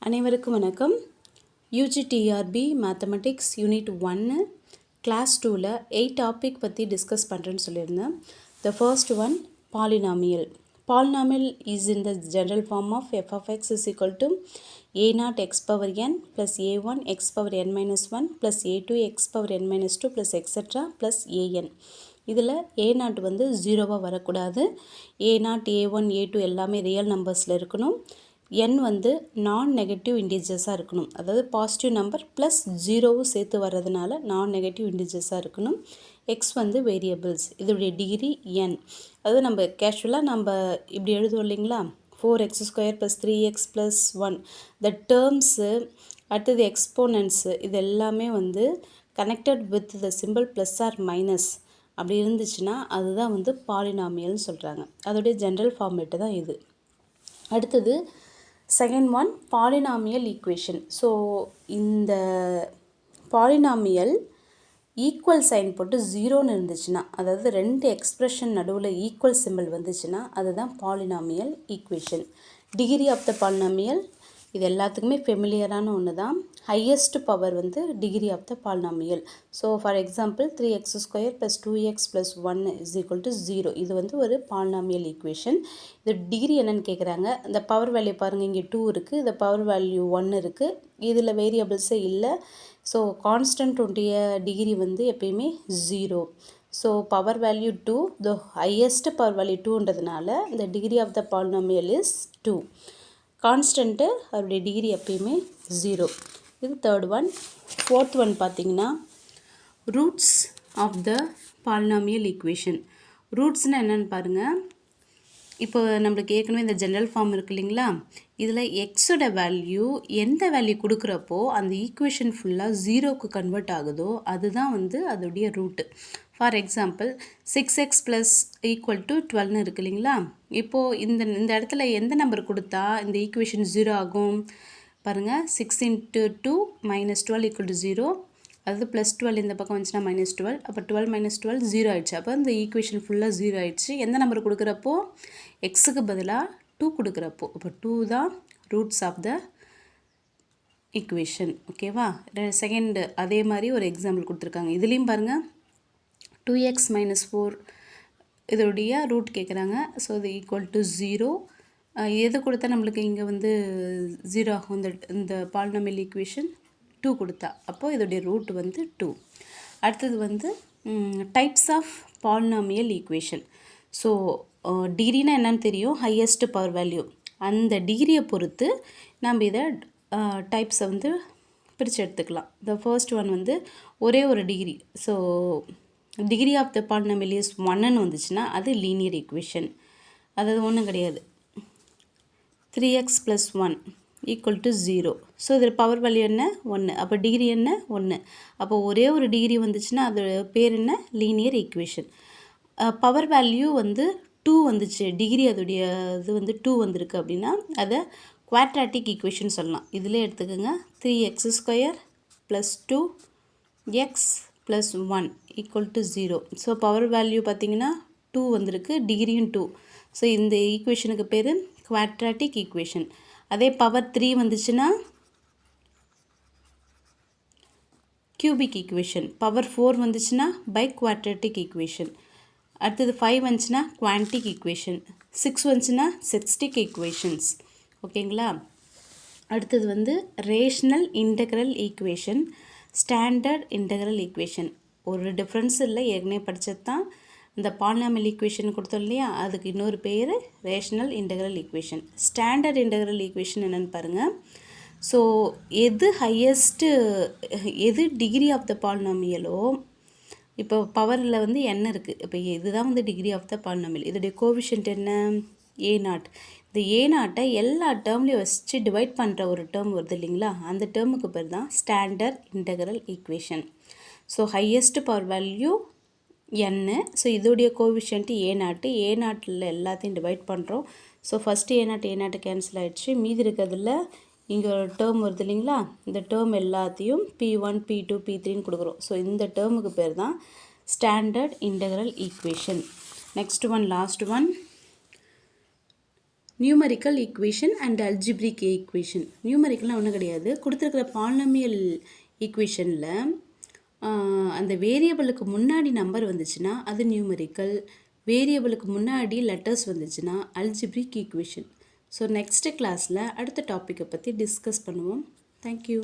அனைவருக்கும் வணக்கம். UGTRB mathematics unit 1 class 2ல 8 டாபிக் பற்றி டிஸ்கஸ் பண்ணுறேன்னு சொல்லியிருந்தேன். The first one polynomial. Polynomial is in the general form of f of x is equal to a0 x power n plus a1 x power n minus 1 plus a2 x power n minus 2 plus etc plus an. இதில் a0 வந்து 0வாக வரக்கூடாது. a0, a1, a2 எல்லாமே real நம்பர்ஸில் இருக்கணும். n வந்து நான் negative இன்டிஜர்ஸாக இருக்கணும். அதாவது positive number plus ஜீரோவும் சேர்த்து வர்றதுனால நான் நெகட்டிவ் இன்டிஜர்ஸாக இருக்கணும். எக்ஸ் வந்து வேரியபிள்ஸ், இதோடைய டிகிரி n. அதாவது நம்ம கேஷுவலாக நம்ம இப்படி எழுதுவோம் இல்லைங்களா, 4x² + 3x + 1 த டேர்ம்ஸு அடுத்தது எக்ஸ்போனன்ட்ஸு இது எல்லாமே வந்து connected with the simple plus or minus அப்படி இருந்துச்சுன்னா அதுதான் வந்து பாலினாமியல்னு சொல்கிறாங்க. அதோடைய ஜென்ரல் ஃபார்மேட்டு தான் இது. அடுத்தது second one polynomial equation. So இந்த பாலினாமியல் ஈக்குவல் சைன் போட்டு ஜீரோன்னு இருந்துச்சுன்னா, அதாவது ரெண்டு எக்ஸ்ப்ரெஷன் நடுவில் ஈக்குவல் சிம்பிள் வந்துச்சுன்னா அதுதான் polynomial equation. Degree of the polynomial இது எல்லாத்துக்குமே ஃபெமிலியரான ஒன்று தான். ஹையஸ்ட் பவர் வந்து degree of the polynomial. So for example 3x² + 2x + 1 = 0. இது வந்து ஒரு பாலினாமியல் ஈக்குவேஷன். இது டிகிரி என்னன்னு கேட்குறாங்க. இந்த பவர் வேல்யூ பாருங்கள், இங்கே 2 இருக்குது, இந்த பவர் வேல்யூ 1 இருக்குது, இதில் வேரியபிள்ஸே இல்லை. ஸோ கான்ஸ்டன்ட்டுடைய டிகிரி வந்து எப்பயுமே 0. So power value 2, the highest power value 2ன்றதுனால இந்த degree of the polynomial is 2. Constant அவருடைய டிகிரி எப்பயுமே 0. இது தேர்ட் ஒன். ஃபோர்த் ஒன் பார்த்தீங்கன்னா roots of the polynomial equation. ரூட்ஸ்னால் என்னென்னு பாருங்கள். இப்போ நம்மளுக்கு ஏற்கனவே இந்த ஜென்ரல் ஃபார்ம் இருக்குது இல்லைங்களா, இதில் எக்ஸோட வேல்யூ எந்த வேல்யூ கொடுக்குறப்போ அந்த ஈக்குவேஷன் ஃபுல்லாக ஜீரோக்கு கன்வெர்ட் ஆகுதோ அதுதான் வந்து அதோடைய ரூட்டு. ஃபார் எக்ஸாம்பிள் 6x = 12 இருக்கு இல்லைங்களா. இப்போது இந்த இடத்துல எந்த நம்பர் கொடுத்தா இந்த ஈக்குவேஷன் 0 ஆகும் பாருங்கள். 6 × 2 - 12 = 0. அதாவது +12 இந்த பக்கம் வந்துச்சுன்னா -12. அப்போ 12 - 12 0 ஆயிடுச்சு. அப்போ இந்த ஈக்குவேஷன் ஃபுல்லாக 0 ஆயிடுச்சு. எந்த நம்பர் கொடுக்குறப்போ எக்ஸுக்கு பதிலாக 2 கொடுக்குறப்போ. அப்போ 2 தான் ரூட்ஸ் ஆஃப் த ஈக்குவேஷன். ஓகேவா. செகண்ட் அதே மாதிரி ஒரு எக்ஸாம்பிள் கொடுத்துருக்காங்க. இதுலேயும் பாருங்கள் 2x - 4 இதோடைய ரூட் கேட்குறாங்க. ஸோ இது = 0. எது கொடுத்தா நம்மளுக்கு இங்கே வந்து 0 ஆகும் இந்த பாலினாமியல் ஈக்குவேஷன் 2 கொடுத்தா. அப்போது இதோடைய ரூட் வந்து 2. அடுத்தது வந்து types of polynomial equation. So டிகிரினா என்னன்னு தெரியும், ஹையஸ்ட் பவர் வேல்யூ. அந்த டிகிரியை பொறுத்து நம்ம இதை டைப்ஸை வந்து பிரித்து எடுத்துக்கலாம். த ஃபர்ஸ்ட் ஒன் வந்து ஒரே ஒரு degree. So degree of the polynomial is 1ன்னு வந்துச்சுன்னா அது லீனியர் ஈக்குவேஷன். அதாவது ஒன்றும் கிடையாது. 3x + 1 = 0. ஸோ இதில் பவர் வேல்யூ என்ன 1. அப்போ டிகிரி என்ன 1. அப்போ ஒரே ஒரு டிகிரி வந்துச்சுன்னா அது பேர் என்ன லீனியர் ஈக்குவேஷன். பவர் வேல்யூ வந்து 2 வந்துச்சு, டிகிரி அதோடைய இது வந்து 2 வந்திருக்கு அப்படின்னா அதை குவாட்ராட்டிக் ஈக்குவேஷன் சொல்லலாம். இதில் எடுத்துக்கோங்க 3x² + 2x + 1 = 0. So power value பார்த்திங்கன்னா 2 வந்திருக்கு, டிகிரியும் 2. ஸோ இந்த ஈக்குவேஷனுக்கு பேர் குவாட்ராட்டிக் ஈக்குவேஷன். அதே பவர் 3 வந்துச்சுன்னா கியூபிக் ஈக்குவேஷன். பவர் 4 வந்துச்சுன்னா பை குவாட்ராட்டிக் ஈக்குவேஷன். அடுத்தது 5 வந்துச்சுன்னா குவான்டிக் ஈக்குவேஷன். 6 வந்துச்சுன்னா செக்ஸ்டிக் ஈக்குவேஷன்ஸ். ஓகேங்களா. அடுத்தது வந்து rational integral equation, standard integral equation. ஒரு டிஃப்ரென்ஸ் இல்லை, ஏற்கனவே படித்தது தான். இந்த பாலினாமியல் ஈக்குவேஷன் கொடுத்தோம் இல்லையா, அதுக்கு இன்னொரு பேர் rational integral equation. Standard integral equation என்னென்னு பாருங்கள். ஸோ எது ஹையஸ்ட்டு எது டிகிரி ஆஃப் த பாலினாமியலோ, இப்போ பவரில் வந்து n இருக்குது. இப்போ இதுதான் வந்து டிகிரி ஆஃப் த பாலினாமியல். இதோடைய கோஎஃபிஷியன்ட் என்ன a0. இந்த a0 எல்லா டேர்ம்லையும் வச்சு டிவைட் பண்ணுற ஒரு டேர்ம் வருது இல்லைங்களா, அந்த டேர்முக்கு பேர் தான் standard integral equation. So highest power value n. So இதோடைய கோஎஃபிஷியன்ட் a0 எல்லாத்தையும் டிவைட் பண்ணுறோம். ஸோ ஃபஸ்ட்டு a0 கேன்சல் ஆகிடுச்சு. மீதி இருக்கிறதுல இங்கே ஒரு டேர்ம் வருது இல்லைங்களா, இந்த டேர்ம் எல்லாத்தையும் p1 p2 p3ன்னு கொடுக்குறோம். ஸோ இந்த டேர்முக்கு பேர் தான் standard integral equation. Next one, last one, numerical equation and algebraic equation. நியூமரிக்கல்லாம் ஒன்றும் கிடையாது. கொடுத்துருக்கிற பாலினாமியல் ஈக்குவேஷனில் அந்த வேரியபிளுக்கு முன்னாடி நம்பர் வந்துச்சுன்னா அது நியூமரிக்கல், வேரியபிளுக்கு முன்னாடி லெட்டர்ஸ் வந்துச்சுன்னா அல்ஜிப்ரிக் ஈக்குவேஷன். ஸோ நெக்ஸ்ட்டு கிளாஸில் அடுத்த டாப்பிக்கை பற்றி டிஸ்கஸ் பண்ணுவோம். தேங்க்யூ.